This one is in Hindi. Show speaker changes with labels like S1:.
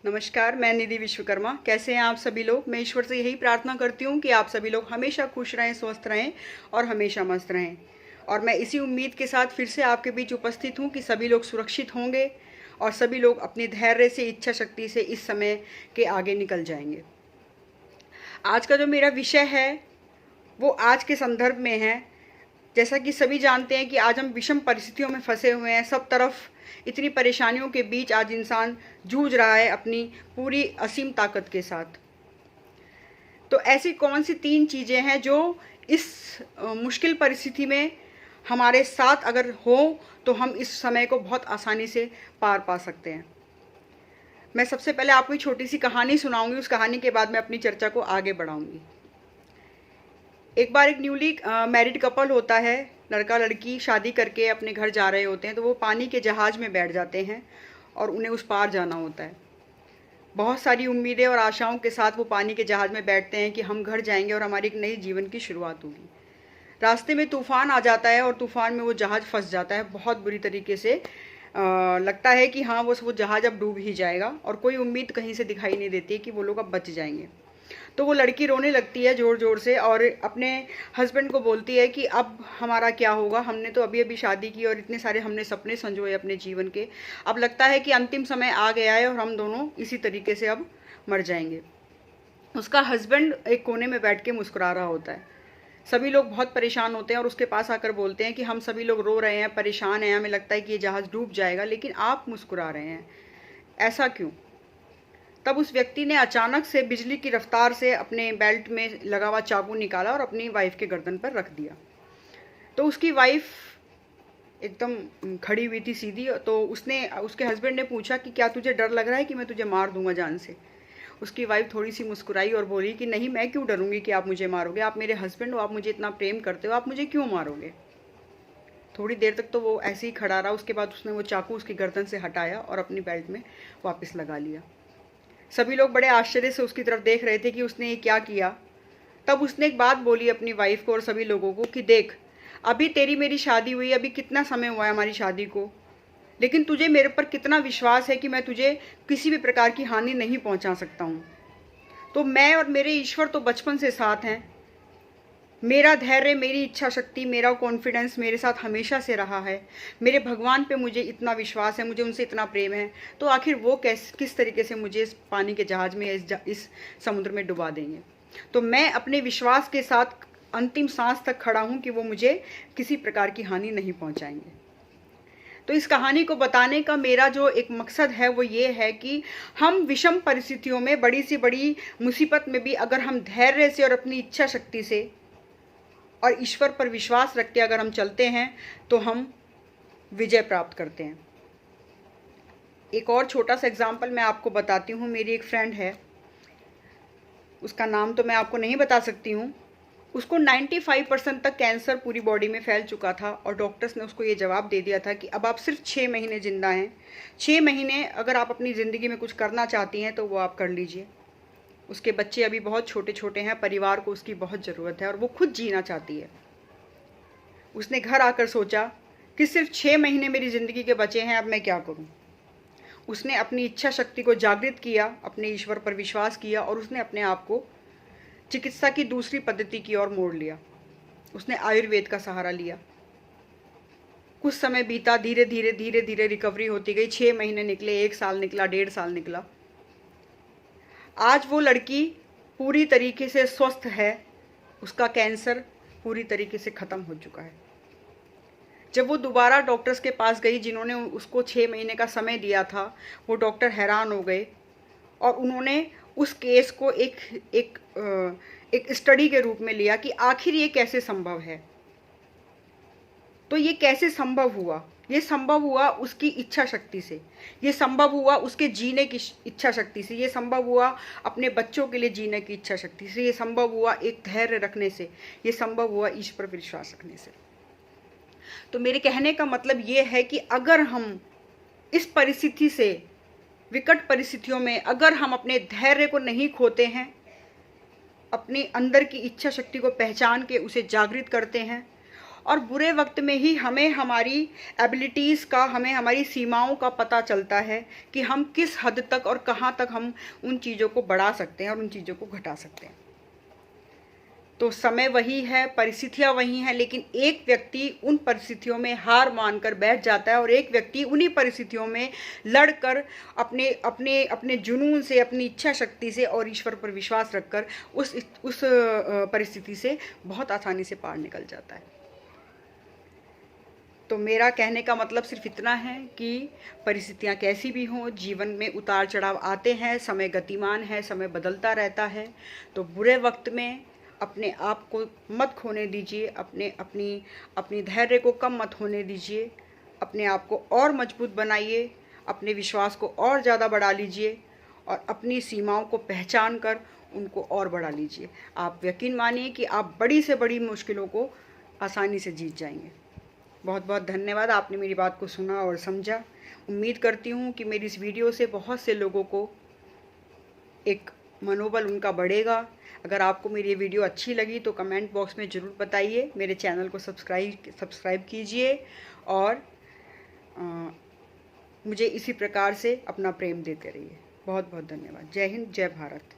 S1: नमस्कार, मैं निधि विश्वकर्मा। कैसे हैं आप सभी लोग? मैं ईश्वर से यही प्रार्थना करती हूँ कि आप सभी लोग हमेशा खुश रहें, स्वस्थ रहें और हमेशा मस्त रहें। और मैं इसी उम्मीद के साथ फिर से आपके बीच उपस्थित हूँ कि सभी लोग सुरक्षित होंगे और सभी लोग अपने धैर्य से, इच्छा शक्ति से इस समय के आगे निकल जाएंगे। आज का जो मेरा विषय है वो आज के संदर्भ में है। जैसा कि सभी जानते हैं कि आज हम विषम परिस्थितियों में फंसे हुए हैं। सब तरफ इतनी परेशानियों के बीच आज इंसान जूझ रहा है अपनी पूरी असीम ताकत के साथ। तो ऐसी कौन सी 3 चीज़ें हैं जो इस मुश्किल परिस्थिति में हमारे साथ अगर हो तो हम इस समय को बहुत आसानी से पार पा सकते हैं। मैं सबसे पहले आपको एक छोटी सी कहानी सुनाऊंगी। उस कहानी के बाद मैं अपनी चर्चा को आगे बढ़ाऊंगी। एक बार एक न्यूली मैरिड कपल होता है। लड़का लड़की शादी करके अपने घर जा रहे होते हैं, तो वो पानी के जहाज़ में बैठ जाते हैं और उन्हें उस पार जाना होता है। बहुत सारी उम्मीदें और आशाओं के साथ वो पानी के जहाज़ में बैठते हैं कि हम घर जाएंगे और हमारी एक नई जीवन की शुरुआत होगी। रास्ते में तूफ़ान आ जाता है और तूफ़ान में वो जहाज़ फंस जाता है बहुत बुरी तरीके से। लगता है कि हाँ, वो जहाज़ अब डूब ही जाएगा और कोई उम्मीद कहीं से दिखाई नहीं देती है कि वो लोग अब बच जाएंगे। तो वो लड़की रोने लगती है ज़ोर ज़ोर से और अपने हस्बैंड को बोलती है कि अब हमारा क्या होगा। हमने तो अभी अभी शादी की और इतने सारे हमने सपने संजोए अपने जीवन के। अब लगता है कि अंतिम समय आ गया है और हम दोनों इसी तरीके से अब मर जाएंगे। उसका हस्बैंड एक कोने में बैठ के मुस्कुरा रहा होता है। सभी लोग बहुत परेशान होते हैं और उसके पास आकर बोलते हैं कि हम सभी लोग रो रहे हैं, परेशान हैं, हमें लगता है कि ये जहाज़ डूब जाएगा, लेकिन आप मुस्कुरा रहे हैं, ऐसा क्यों? तब उस व्यक्ति ने अचानक से बिजली की रफ्तार से अपने बेल्ट में लगा हुआ चाकू निकाला और अपनी वाइफ के गर्दन पर रख दिया। तो उसकी वाइफ एकदम खड़ी हुई थी सीधी। तो उसके हस्बैंड ने पूछा कि क्या तुझे डर लग रहा है कि मैं तुझे मार दूंगा जान से? उसकी वाइफ थोड़ी सी मुस्कुराई और बोली कि नहीं, मैं क्यों डरूंगी कि आप मुझे मारोगे। आप मेरे हस्बैंड हो, आप मुझे इतना प्रेम करते हो, आप मुझे क्यों मारोगे? थोड़ी देर तक तो वो ऐसे ही खड़ा रहा। उसके बाद उसने वो चाकू उसकी गर्दन से हटाया और अपनी बेल्ट में वापस लगा लिया। सभी लोग बड़े आश्चर्य से उसकी तरफ देख रहे थे कि उसने ये क्या किया। तब उसने एक बात बोली अपनी वाइफ को और सभी लोगों को कि देख, अभी तेरी मेरी शादी हुई, अभी कितना समय हुआ है हमारी शादी को, लेकिन तुझे मेरे पर कितना विश्वास है कि मैं तुझे किसी भी प्रकार की हानि नहीं पहुंचा सकता हूं। तो मैं और मेरे ईश्वर तो बचपन से साथ हैं। मेरा धैर्य, मेरी इच्छा शक्ति, मेरा कॉन्फिडेंस मेरे साथ हमेशा से रहा है। मेरे भगवान पे मुझे इतना विश्वास है, मुझे उनसे इतना प्रेम है। तो आखिर वो किस तरीके से मुझे इस पानी के जहाज़ में, इस समुद्र में डुबा देंगे? तो मैं अपने विश्वास के साथ अंतिम सांस तक खड़ा हूँ कि वो मुझे किसी प्रकार की हानि नहीं पहुँचाएंगे। तो इस कहानी को बताने का मेरा जो एक मकसद है वो ये है कि हम विषम परिस्थितियों में, बड़ी से बड़ी मुसीबत में भी अगर हम धैर्य से और अपनी इच्छा शक्ति से और ईश्वर पर विश्वास रख के अगर हम चलते हैं तो हम विजय प्राप्त करते हैं। एक और छोटा सा एग्जाम्पल मैं आपको बताती हूँ। मेरी एक फ्रेंड है, उसका नाम तो मैं आपको नहीं बता सकती हूँ। उसको 95% तक कैंसर पूरी बॉडी में फैल चुका था और डॉक्टर्स ने उसको ये जवाब दे दिया था कि अब आप सिर्फ 6 महीने ज़िंदा हैं। 6 महीने अगर आप अपनी ज़िंदगी में कुछ करना चाहती हैं तो वो आप कर लीजिए। उसके बच्चे अभी बहुत छोटे छोटे हैं, परिवार को उसकी बहुत ज़रूरत है और वो खुद जीना चाहती है। उसने घर आकर सोचा कि सिर्फ 6 महीने मेरी ज़िंदगी के बचे हैं, अब मैं क्या करूं। उसने अपनी इच्छा शक्ति को जागृत किया, अपने ईश्वर पर विश्वास किया और उसने अपने आप को चिकित्सा की दूसरी पद्धति की ओर मोड़ लिया। उसने आयुर्वेद का सहारा लिया। कुछ समय बीता, धीरे धीरे धीरे धीरे रिकवरी होती गई। 6 महीने निकले, 1 साल निकला, 1.5 साल निकला। आज वो लड़की पूरी तरीके से स्वस्थ है। उसका कैंसर पूरी तरीके से ख़त्म हो चुका है। जब वो दोबारा डॉक्टर्स के पास गई जिन्होंने उसको 6 महीने का समय दिया था, वो डॉक्टर हैरान हो गए और उन्होंने उस केस को एक स्टडी के रूप में लिया कि आखिर ये कैसे संभव है। तो ये कैसे संभव हुआ? ये संभव हुआ उसकी इच्छा शक्ति से, ये संभव हुआ उसके जीने की इच्छा शक्ति से, ये संभव हुआ अपने बच्चों के लिए जीने की इच्छा शक्ति से, ये संभव हुआ एक धैर्य रखने से, ये संभव हुआ ईश्वर पर विश्वास रखने से। तो मेरे कहने का मतलब ये है कि अगर हम इस परिस्थिति से, विकट परिस्थितियों में अगर हम अपने धैर्य को नहीं खोते हैं, अपने अंदर की इच्छा शक्ति को पहचान के उसे जागृत करते हैं और बुरे वक्त में ही हमें हमारी एबिलिटीज़ का, हमें हमारी सीमाओं का पता चलता है कि हम किस हद तक और कहाँ तक हम उन चीज़ों को बढ़ा सकते हैं और उन चीज़ों को घटा सकते हैं। तो समय वही है, परिस्थितियाँ वही हैं, लेकिन एक व्यक्ति उन परिस्थितियों में हार मानकर बैठ जाता है और एक व्यक्ति उन्हीं परिस्थितियों में लड़कर अपने अपने अपने जुनून से, अपनी इच्छा शक्ति से और ईश्वर पर विश्वास रखकर उस परिस्थिति से बहुत आसानी से पार निकल जाता है। तो मेरा कहने का मतलब सिर्फ इतना है कि परिस्थितियाँ कैसी भी हों, जीवन में उतार चढ़ाव आते हैं, समय गतिमान है, समय बदलता रहता है। तो बुरे वक्त में अपने आप को मत खोने दीजिए, अपनी धैर्य को कम मत होने दीजिए, अपने आप को और मजबूत बनाइए, अपने विश्वास को और ज़्यादा बढ़ा लीजिए और अपनी सीमाओं को पहचान कर उनको और बढ़ा लीजिए। आप यकीन मानिए कि आप बड़ी से बड़ी मुश्किलों को आसानी से जीत जाएंगे। बहुत बहुत धन्यवाद, आपने मेरी बात को सुना और समझा। उम्मीद करती हूँ कि मेरी इस वीडियो से बहुत से लोगों को एक मनोबल उनका बढ़ेगा। अगर आपको मेरी ये वीडियो अच्छी लगी तो कमेंट बॉक्स में ज़रूर बताइए। मेरे चैनल को सब्सक्राइब कीजिए और मुझे इसी प्रकार से अपना प्रेम देते रहिए। बहुत बहुत धन्यवाद। जय हिंद, जय भारत।